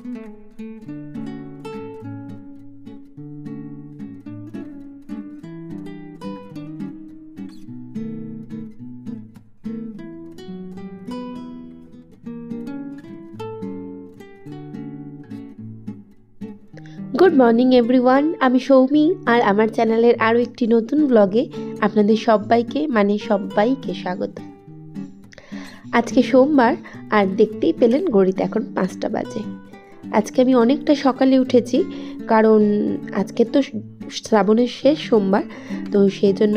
Good morning everyone, আমি সৌমি আর আমার চ্যানেলের আরও একটি নতুন ব্লগে আপনাদের সবাইকে স্বাগত। আজকে সোমবার আর দেখতেই পেলেন ঘড়িতে এখন 5টা বাজে। আজকে আমি অনেকটা সকালে উঠেছি, কারণ আজকে তো শ্রাবণের শেষ সোমবার, তো সেই জন্য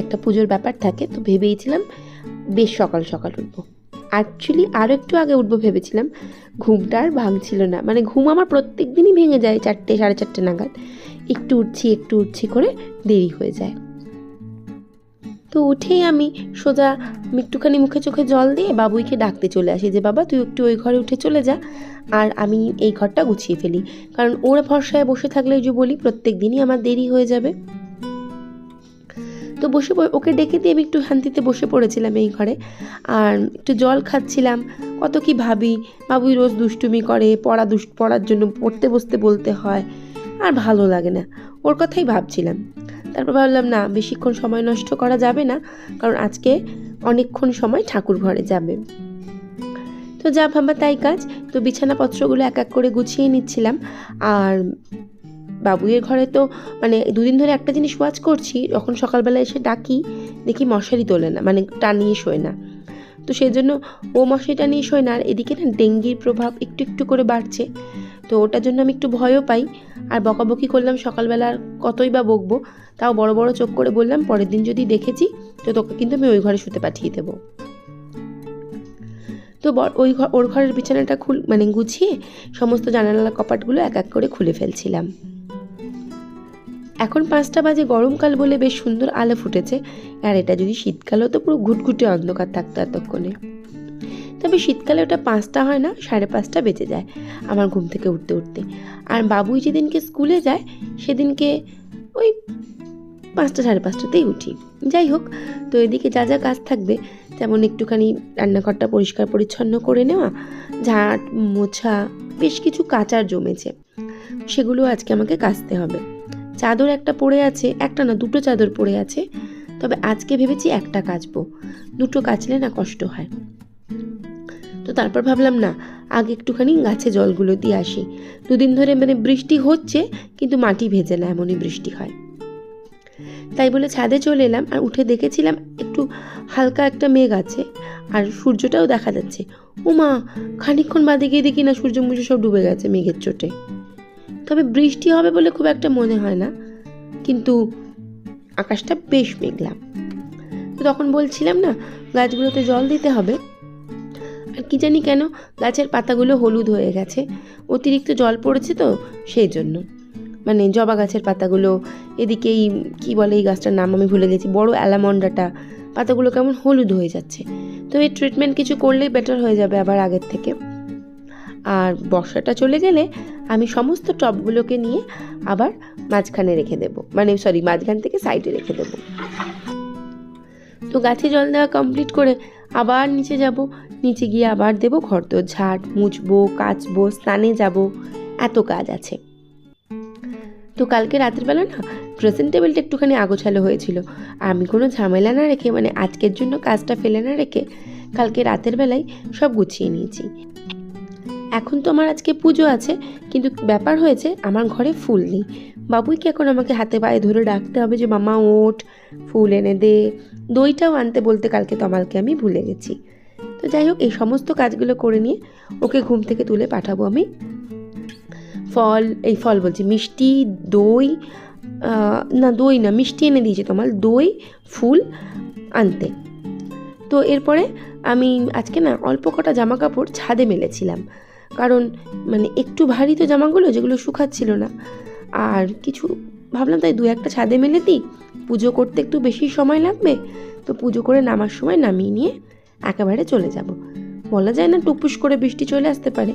একটা পুজোর ব্যাপার থাকে। তো ভেবেইছিলাম বেশ সকাল সকাল উঠবো। অ্যাকচুয়ালি আরও একটু আগে উঠবো ভেবেছিলাম, ঘুমটা আর ভাঙছিল না। মানে ঘুম আমার প্রত্যেক দিনই ভেঙে যায় 4টে সাড়ে 4টে নাগাদ। একটু উঠছি করে দেরি হয়ে যায়। তো উঠেই আমি সোজা একটুখানি মুখে চোখে জল দিয়ে বাবুইকে ডাকতে চলে আসি যে বাবা তুই একটু ওই ঘরে উঠে চলে যা, আর আমি এই ঘরটা গুছিয়ে ফেলি। কারণ ওরা ভরসায় বসে থাকলে যে বলি প্রত্যেক দিনই আমার দেরি হয়ে যাবে। তো ওকে ডেকে দিয়ে আমি একটু শান্তিতে বসে পড়েছিলাম এই ঘরে, আর একটু জল খাচ্ছিলাম। কত কি ভাবি, বাবুই রোজ দুষ্টুমি করে, পড়ার জন্য পড়তে বসতে বলতে হয়, আর ভালো লাগে না। ওর কথাই ভাবছিলাম। তারপর ভাবলাম না, বেশিক্ষণ সময় নষ্ট করা যাবে না, কারণ আজকে অনেকক্ষণ সময় ঠাকুর ঘরে যাবে। তো যা ভাবা তাই কাজ। তো বিছানাপত্রগুলো এক এক করে গুছিয়ে নিচ্ছিলাম। আর বাবুইয়ের ঘরে তো মানে দুদিন ধরে একটা জিনিস ওয়াচ করছি, যখন সকালবেলা এসে ডাকি দেখি মশারি তোলে না, মানে টানিয়ে শোয় না। তো সেই জন্য ও মশারি টানিয়ে শোয় না, আর এদিকে না ডেঙ্গির প্রভাব একটু একটু করে বাড়ছে। তো ওটার জন্য আমি একটু ভয়ও পাই। আর বকাবকি করলাম সকালবেলা, আর কতই বা বকবো। তাও বড় বড় চোখ করে বললাম পরের দিন যদি দেখেছি তো তোকে কিন্তু আমি ওই ঘরে শুতে পাঠিয়ে দেবো। তো ওর ঘরের বিছানাটা গুছিয়ে সমস্ত জানালা কপাটগুলো এক এক করে খুলে ফেলছিলাম। এখন 5টা বাজে, গরমকাল বলে বেশ সুন্দর আলো ফুটেছে। আর এটা যদি শীতকাল হতো পুরো ঘুটঘুটে অন্ধকার থাকতো এতক্ষণে। তবে শীতকালে ওটা 5টা হয় না, 5:30 বেজে যায় আমার ঘুম থেকে উঠতে। আর বাবুই যেদিনকে স্কুলে যায় সেদিনকে ওই 5টা 5:30তেই উঠি। যাই হোক, তো এদিকে যা যা কাজ থাকবে, যেমন একটুখানি রান্নাঘরটা পরিষ্কার পরিচ্ছন্ন করে নেওয়া, ঝাঁট মোছা, বেশ কিছু কাচার জমেছে, সেগুলো আজকে আমাকে কাচতে হবে। চাদর একটা পড়ে আছে, একটা না 2টো চাদর পড়ে আছে। তবে আজকে ভেবেছি একটা কাচবো, 2টো কাচলে না কষ্ট হয়। তো তারপর ভাবলাম না, আগে একটুখানি গাছে জলগুলো দিয়ে আসি। 2 দিন ধরে মানে বৃষ্টি হচ্ছে, কিন্তু মাটি ভেজে না, এমনই বৃষ্টি হয়। তাই বলে ছাদে চলে এলাম, আর উঠে দেখেছিলাম একটু হালকা একটা মেঘ আছে, আর সূর্যটাও দেখা যাচ্ছে। মা, খানিকক্ষণ বাদে গিয়ে দেখি না সূর্য সব ডুবে গেছে মেঘের চোটে। তবে বৃষ্টি হবে বলে খুব একটা মনে হয় না, কিন্তু আকাশটা বেশ মেঘলা। তো তখন বলছিলাম না, গাছগুলোতে জল দিতে হবে। আর কি জানি কেন গাছের পাতাগুলো হলুদ হয়ে গেছে, অতিরিক্ত জল পড়েছে তো সেই জন্য। মানে জবা গাছের পাতাগুলো, এদিকে এই কী বলে এই গাছটার নাম আমি ভুলে গেছি, বড় অ্যালামন্ডাটা, পাতাগুলো কেমন হলুদ হয়ে যাচ্ছে। তো এই ট্রিটমেন্ট কিছু করলেই বেটার হয়ে যাবে আবার আগের থেকে। আর বর্ষাটা চলে গেলে আমি সমস্ত টবগুলোকে নিয়ে আবার মাঝখানে রেখে দেবো, মাঝখান থেকে সাইডে রেখে দেবো। তো গাছে জল দেওয়া কমপ্লিট করে আবার নিচে যাব, নিচে গিয়ে আবার দেবো ঘরদোর ঝাড়, মুছবো, কাচবো, স্নানে যাব, এত কাজ আছে। তো কালকে রাতের বেলা না ড্রেসিং টেবিলটা একটুখানি আগোছালো হয়েছিল। আমি কোনো ঝামেলা না রেখে, মানে আজকের জন্য কাজটা ফেলে না রেখে, কালকে রাতের বেলায় সব গুছিয়ে নিয়েছি। এখন তো আমার আজকে পুজো আছে, কিন্তু ব্যাপার হয়েছে আমার ঘরে ফুল নেই। বাবুইকে এখন আমাকে হাতে পায়ে ধরে ডাকতে হবে যে মামা ওঠ, ফুল এনে দে। দইটাও আনতে বলতে কালকে তমালকে আমি ভুলে গেছি। তো যাই হোক, এই সমস্ত কাজগুলো করে নিয়ে ওকে ঘুম থেকে তুলে পাঠাবো আমি মিষ্টি, দই, দই না মিষ্টি এনে দিয়েছি তমাল, দই, ফুল আনতে। তো এরপরে আমি আজকে না অল্প কটা জামা কাপড় ছাদে মেলেছিলাম, কারণ মানে একটু ভারী তো জামাগুলো, যেগুলো শুকাচ্ছিল না। আর কিছু ভাবলাম তাই 2-1টা ছাদে মেলে দিই, পুজো করতে একটু বেশি সময় লাগবে। তো পুজো করে নামার সময় নামিয়ে নিয়ে একেবারে চলে যাব। বলা যায় না টুপুস করে বৃষ্টি চলে আসতে পারে।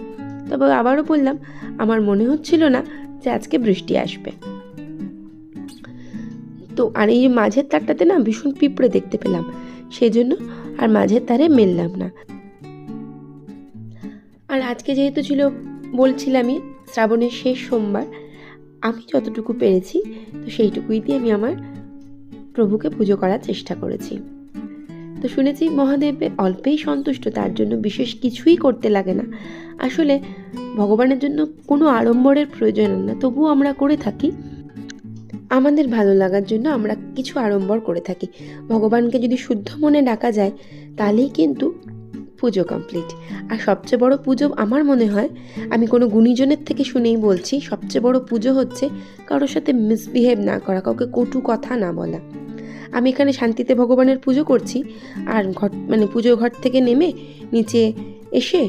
তবে আবারও বললাম, আমার মনে হচ্ছিল না যে আজকে বৃষ্টি আসবে। তো আর এই মাঝের তারটাতে না ভীষণ পিঁপড়ে দেখতে পেলাম, সেই জন্য আর মাঝের তারে মেললাম না। আর আজকে যেহেতু ছিল বলছিলামই শ্রাবণের শেষ সোমবার, আমি যতটুকু পেরেছি তো সেইটুকুই দিয়ে আমি আমার প্রভুকে পুজো করার চেষ্টা করেছি। তো শুনেছি মহাদেব অল্পেই সন্তুষ্ট, তার জন্য বিশেষ কিছুই করতে লাগে না। আসলে ভগবানের জন্য কোনো আড়ম্বরের প্রয়োজন না, তবুও আমরা করে থাকি আমাদের ভালো লাগার জন্য। আমরা কিছু আড়ম্বর করে থাকি। ভগবানকে যদি শুদ্ধ মনে ডাকা যায় তাহলেই কিন্তু পুজো কমপ্লিট। আর সবচেয়ে বড় পুজো আমার মনে হয়, আমি কোনো গুণীজনের থেকে শুনেই বলছি, সবচেয়ে বড় পুজো হচ্ছে কারোর সাথে মিসবিহেভ না করা, কাউকে কটু কথা না বলা। আমি এখানে শান্তিতে ভগবানের পুজো করছি, আর পুজো ঘর থেকে নেমে নিচে এসে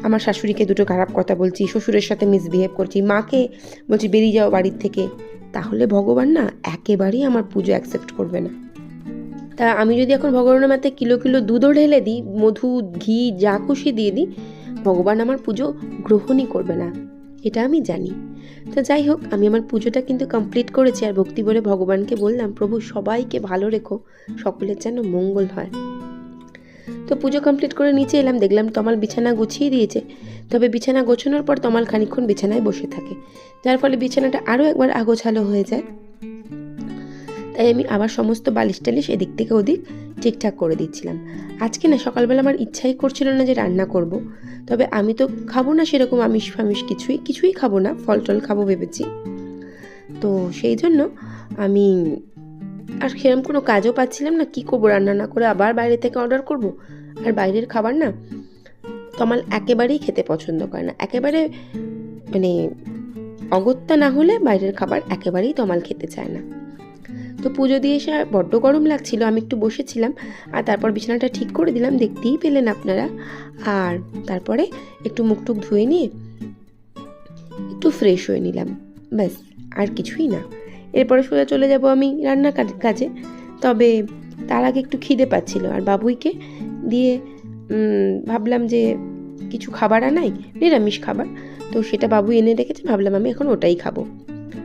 আমার শাশুড়িকে দুটো খারাপ কথা বলছি, শ্বশুরের সাথে মিসবিহেভ করছি, মাকে বলছি বেরিয়ে যাও বাড়ির থেকে, তাহলে ভগবান না একেবারেই আমার পুজো অ্যাকসেপ্ট করবে না। তা আমি যদি এখন ভগবানের মাথায় কিলো কিলো দুধও ঢেলে দিই, মধু ঘি যা খুশি দিয়ে দিই, ভগবান আমার পুজো গ্রহণই করবে না, এটা আমি জানি। তো যাই হোক, আমি আমার পুজোটা কিন্তু কমপ্লিট করেছি, আর ভক্তি বলে ভগবানকে বললাম, প্রভু সবাইকে ভালো রেখো, সকলের যেন মঙ্গল হয়। তো পুজো কমপ্লিট করে নিচে এলাম, দেখলাম তমাল বিছানা গুছিয়ে দিয়েছে। তবে বিছানা গোছানোর পর তমাল খানিকক্ষণ বিছানায় বসে থাকে, যার ফলে বিছানাটা আরও একবার আগোছালো হয়ে যায়। তাই আমি আবার সমস্ত বালিশ টালিশ এদিক থেকে ওদিক ঠিকঠাক করে দিচ্ছিলাম। আজকে না সকালবেলা আমার ইচ্ছাই করছিল না যে রান্না করব, তবে আমি তো খাবো না সেরকম আমিষ ফামিষ কিছুই খাবো না, ফল টল খাবো ভেবেছি। তো সেই জন্য আমি আর সেরকম কোনো কাজও পাচ্ছিলাম না, কি করবো, রান্না না করে আবার বাইরে থেকে অর্ডার করব। আর বাইরের খাবার না তমাল একেবারেই খেতে পছন্দ করে না, একেবারে অগত্যা না হলে বাইরের খাবার একেবারেই তমাল খেতে চায় না। তো পুজো দিয়ে এসে বড্ড গরম লাগছিল, আমি একটু বসেছিলাম, আর তারপর বিছানাটা ঠিক করে দিলাম, দেখতেই পেলেন আপনারা। আর তারপরে একটু মুখটুক ধুয়ে নিয়ে একটু ফ্রেশ হয়ে নিলাম, ব্যাস, আর কিছুই না। এরপরে সোজা চলে যাব আমি রান্না কাজে। তবে তার আগে একটু খিদে পাচ্ছিল, আর বাবুইকে দিয়ে ভাবলাম যে কিছু খাবার আনাই, নিরামিষ খাবার, তো সেটা বাবু এনে রেখেছে, ভাবলাম আমি এখন ওটাই খাবো।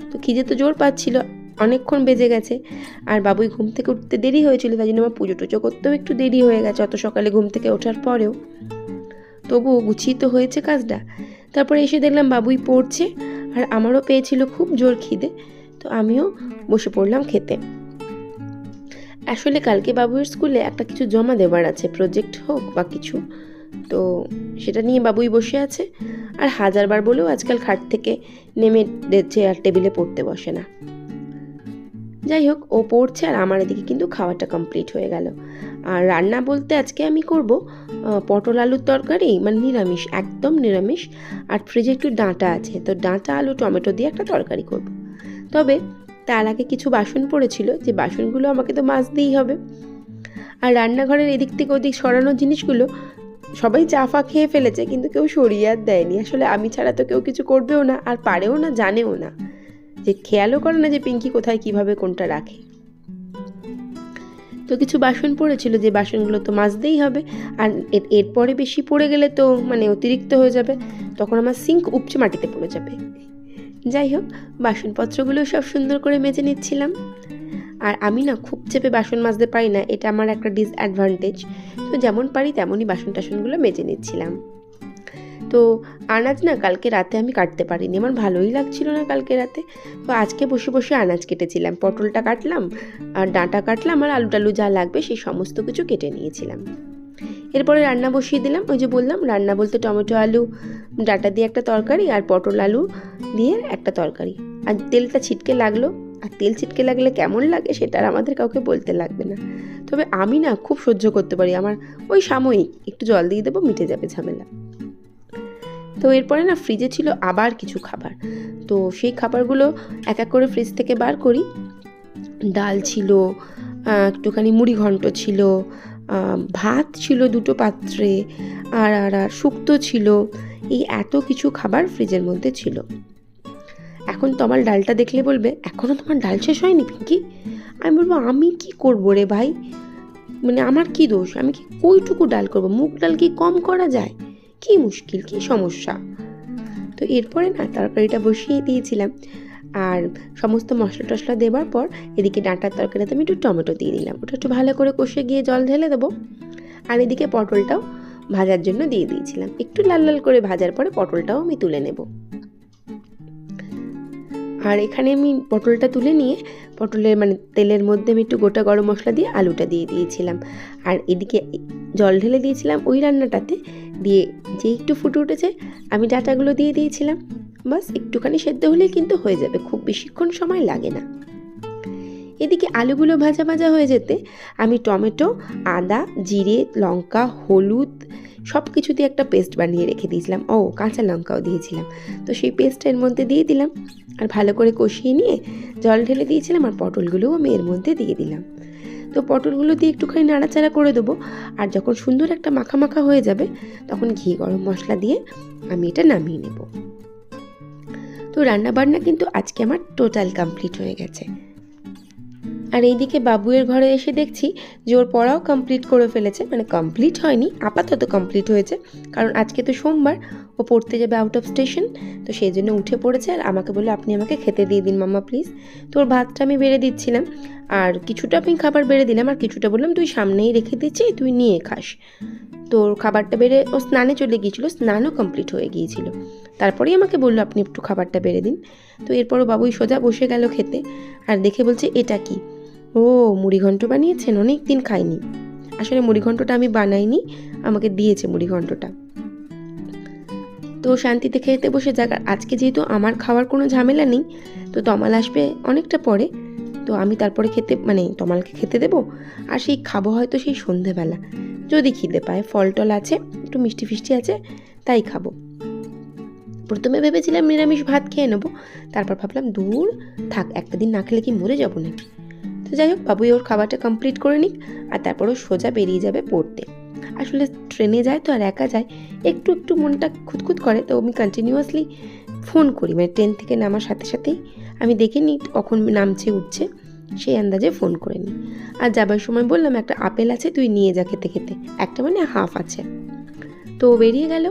তো খিদে তো জোর পাচ্ছিল, অনেকক্ষণ বেজে গেছে, আর বাবুই ঘুম থেকে উঠতে দেরি হয়েছিল, তাই জন্য আমার পুজো টুজো করতেও একটু দেরি হয়ে গেছে অত সকালে ঘুম থেকে ওঠার পরেও। তবুও গুছিয়ে তো হয়েছে কাজটা। তারপরে এসে দেখলাম বাবুই পড়ছে, আর আমারও পেয়েছিল খুব জোর খিদে, তো আমিও বসে পড়লাম খেতে। আসলে কালকে বাবুর স্কুলে একটা কিছু জমা দেওয়ার আছে, প্রজেক্ট হোক বা কিছু, তো সেটা নিয়ে বাবুই বসে আছে। আর হাজারবার বলেও আজকাল খাট থেকে নেমে চেয়ার টেবিলে পড়তে বসে না। যাই হোক, ও পড়ছে, আর আমার এদিকে কিন্তু খাওয়াটা কমপ্লিট হয়ে গেল। আর রান্না বলতে আজকে আমি করব পটল আলুর তরকারি, নিরামিষ, একদম নিরামিষ। আর ফ্রিজে একটু ডাঁটা আছে, তো ডাঁটা আলু টমেটো দিয়ে একটা তরকারি করব। তবে তার আগে কিছু বাসন পড়েছিল, যে বাসনগুলো আমাকে তো মাজতেই হবে। আর রান্নাঘরের এদিক থেকে ওদিক সরানোর জিনিসগুলো সবাই চা ফা খেয়ে ফেলেছে, কিন্তু কেউ সরিয়ে আর দেয়নি। আসলে আমি ছাড়া তো কেউ কিছু করবেও না, আর পারেও না, জানেও না, যে খেয়ালও করে না যে পিঙ্কি কোথায় কিভাবে কোনটা রাখে। তো কিছু বাসন পড়েছিল, যে বাসনগুলো তো মাজতেই হবে, আর এরপরে বেশি পড়ে গেলে তো অতিরিক্ত হয়ে যাবে, তখন আমার সিঙ্ক উপচে মাটিতে পড়ে যাবে। যাই হোক, বাসনপত্রগুলো সব সুন্দর করে মেজে নিচ্ছিলাম। আর আমি না খুব চেপে বাসন মাজতে পারি না, এটা আমার একটা ডিসঅ্যাডভান্টেজ। তো যেমন পারি তেমনই বাসন টাসনগুলো মেজে নিচ্ছিলাম। তো আনাজ না কালকে রাতে আমি কাটতে পারিনি, আমার ভালোই লাগছিল না কালকে রাতে। তো আজকে বসে বসে আনাজ কেটেছিলাম, পটলটা কাটলাম, আর ডাঁটা কাটলাম, আর আলু টালু যা লাগবে সেই সমস্ত কিছু কেটে নিয়েছিলাম। এরপরে রান্না বসিয়ে দিলাম, ওই যে বললাম রান্না বলতে টমেটো আলু ডাঁটা দিয়ে একটা তরকারি, আর পটল আলু দিয়ে একটা তরকারি। আর তেলটা ছিটকে লাগলো, আর তেল ছিটকে লাগলে কেমন লাগে সেটা আর আমাদের কাউকে বলতে লাগবে না। তবে আমি না খুব সহ্য করতে পারি, আমার ওই সাময়িক একটু জল দিয়ে দেবো, মিটে যাবে ঝামেলা। তো এরপরে না ফ্রিজে ছিল আবার কিছু খাবার, তো সেই খাবারগুলো এক এক করে ফ্রিজ থেকে বার করি। ডাল ছিল, একটুখানি মুড়ি ঘন্ট ছিল, ভাত ছিল দুটো পাত্রে, আর শুক্তো ছিল, এই এত কিছু খাবার ফ্রিজের মধ্যে ছিল। এখন তোমার ডালটা দেখলে বলবে, এখনও তোমার ডাল শেষ হয়নি পিঙ্কি? আমি বলবো, আমি কি করবো রে ভাই, আমার কি দোষ, আমি কি কইটুকু ডাল করবো, মুগ ডাল কি কম করা যায়, কি মুশকিল, কি সমস্যা। তো এরপরে না তরকারিটা বসিয়ে দিয়েছিলাম, আর সমস্ত মশলা টশলা দেওয়ার পর এদিকে ডাঁটার তরকারিতে আমি একটু টমেটো দিয়ে দিলাম, ওটা একটু ভালো করে কষে গিয়ে জল ঢেলে দেবো। আর এদিকে পটলটাও ভাজার জন্য দিয়ে দিয়েছিলাম। একটু লাল লাল করে ভাজার পরে পটলটাও আমি তুলে নেব। আর এখানে আমি পটলটা তুলে নিয়ে পটলের তেলের মধ্যে আমি একটু গোটা গরম মশলা দিয়ে আলুটা দিয়ে দিয়েছিলাম। আর এদিকে জল ঢেলে দিয়েছিলাম ওই রান্নাটাতে, দিয়ে যে একটু ফুটে উঠেছে আমি ডাঁটাগুলো দিয়ে দিয়েছিলাম। বাস একটুখানি সেদ্ধ হলেই কিন্তু হয়ে যাবে, খুব বেশিক্ষণ সময় লাগে না। এদিকে আলুগুলো ভাজা ভাজা হয়ে যেতে আমি টমেটো, আদা, জিরে, লঙ্কা, হলুদ সব কিছু দিয়ে একটা পেস্ট বানিয়ে রেখে দিয়েছিলাম। কাঁচা লঙ্কাও দিয়েছিলাম। তো সেই পেস্টটা এর মধ্যে দিয়ে দিলাম আর ভালো করে কষিয়ে নিয়ে জল ঢেলে দিয়েছিলাম। আর পটলগুলোও আমি এর মধ্যে দিয়ে দিলাম। তো পটলগুলো দিয়ে একটুখানি নাড়াচাড়া করে দেবো। আর যখন সুন্দর একটা মাখা মাখা হয়ে যাবে তখন ঘি গরম মশলা দিয়ে আমি এটা নামিয়ে নেব। তো রান্নাবান্না কিন্তু আজকে আমার টোটাল কমপ্লিট হয়ে গেছে। আর এইদিকে বাবুয়ের ঘরে এসে দেখছি যে ওর পড়াও কমপ্লিট করে ফেলেছে, কমপ্লিট হয়নি, আপাতত কমপ্লিট হয়েছে, কারণ আজকে তো সোমবার, ও পড়তে যাবে আউট অফ স্টেশন। তো সেই জন্য উঠে পড়েছে আর আমাকে বললো আপনি আমাকে খেতে দিয়ে দিন মাম্মা প্লিজ। তো ওর ভাতটা আমি বেড়ে দিচ্ছিলাম আর কিছুটা আমি খাবার বেড়ে দিলাম আর কিছুটা বললাম তুই সামনেই রেখে দিচ্ছি, তুই নিয়ে খাস। তো ওর খাবারটা বেড়ে ও স্নানে চলে গিয়েছিলো, স্নানও কমপ্লিট হয়ে গিয়েছিল। তারপরেই আমাকে বললো আপনি একটু খাবারটা বেড়ে দিন। তো এরপরও বাবুই সোজা বসে গেল খেতে আর দেখে বলছে এটা কি? মুড়িঘণ্ট বানিয়েছেন, অনেক দিন খাইনি। আসলে মুড়িঘণ্টটা আমি বানাইনি, আমাকে দিয়েছে মুড়িঘণ্টটা। তো শান্তিতে খেতে বসে যাক। আজকে যেহেতু আমার খাওয়ার কোনো ঝামেলা নেই, তো তমাল আসবে অনেকটা পরে, তো আমি তারপরে তমালকে খেতে দেবো আর সেই খাবো হয়তো সেই সন্ধেবেলা, যদি খিদে পায়। ফল টল আছে, একটু মিষ্টি ফিষ্টি আছে, তাই খাবো। প্রথমে ভেবেছিলাম নিরামিষ ভাত খেয়ে নেবো, তারপর ভাবলাম দূর থাক, একটা দিন না খেলে কি মরে যাবো নাকি। তো যাই হোক, বাবুই ওর খাবারটা কমপ্লিট করে নিক আর তারপরও সোজা বেরিয়ে যাবে পড়তে। আসলে ট্রেনে যায় তো আর একা যায়, একটু একটু মনটা খুঁতখুত করে। তো আমি কন্টিনিউয়াসলি ফোন করি, ট্রেন থেকে নামার সাথে সাথেই আমি দেখে নিই কখন নামছে উঠছে, সেই আন্দাজে ফোন করে নিই। আর যাবার সময় বললাম একটা আপেল আছে, তুই নিয়ে যা খেতে খেতে, একটা হাফ আছে। তো বেরিয়ে গেল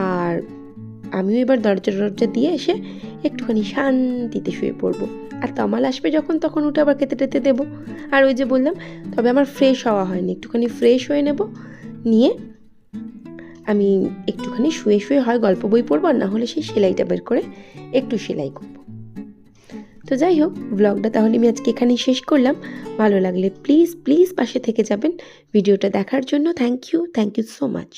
আর আমিও এবার দরজা দিয়ে এসে একটুখানি শান্তিতে শুয়ে পড়বো। আর তমাল আসবে যখন তখন উঠে আবার খেতে টেতে দেবো। আর ওই যে বললাম, তবে আমার ফ্রেশ হওয়া হয়নি, একটুখানি ফ্রেশ হয়ে নেব, নিয়ে আমি একটুখানি শুয়ে শুয়ে হয় গল্প বই পড়বো, আর না হলে সেই সেলাইটা বের করে একটু সেলাই করব। তো যাই হোক, ব্লগটা তাহলে আমি আজকে এখানেই শেষ করলাম। ভালো লাগলে প্লিজ প্লিজ পাশে থেকে যাবেন ভিডিওটা দেখার জন্য। Thank you so much.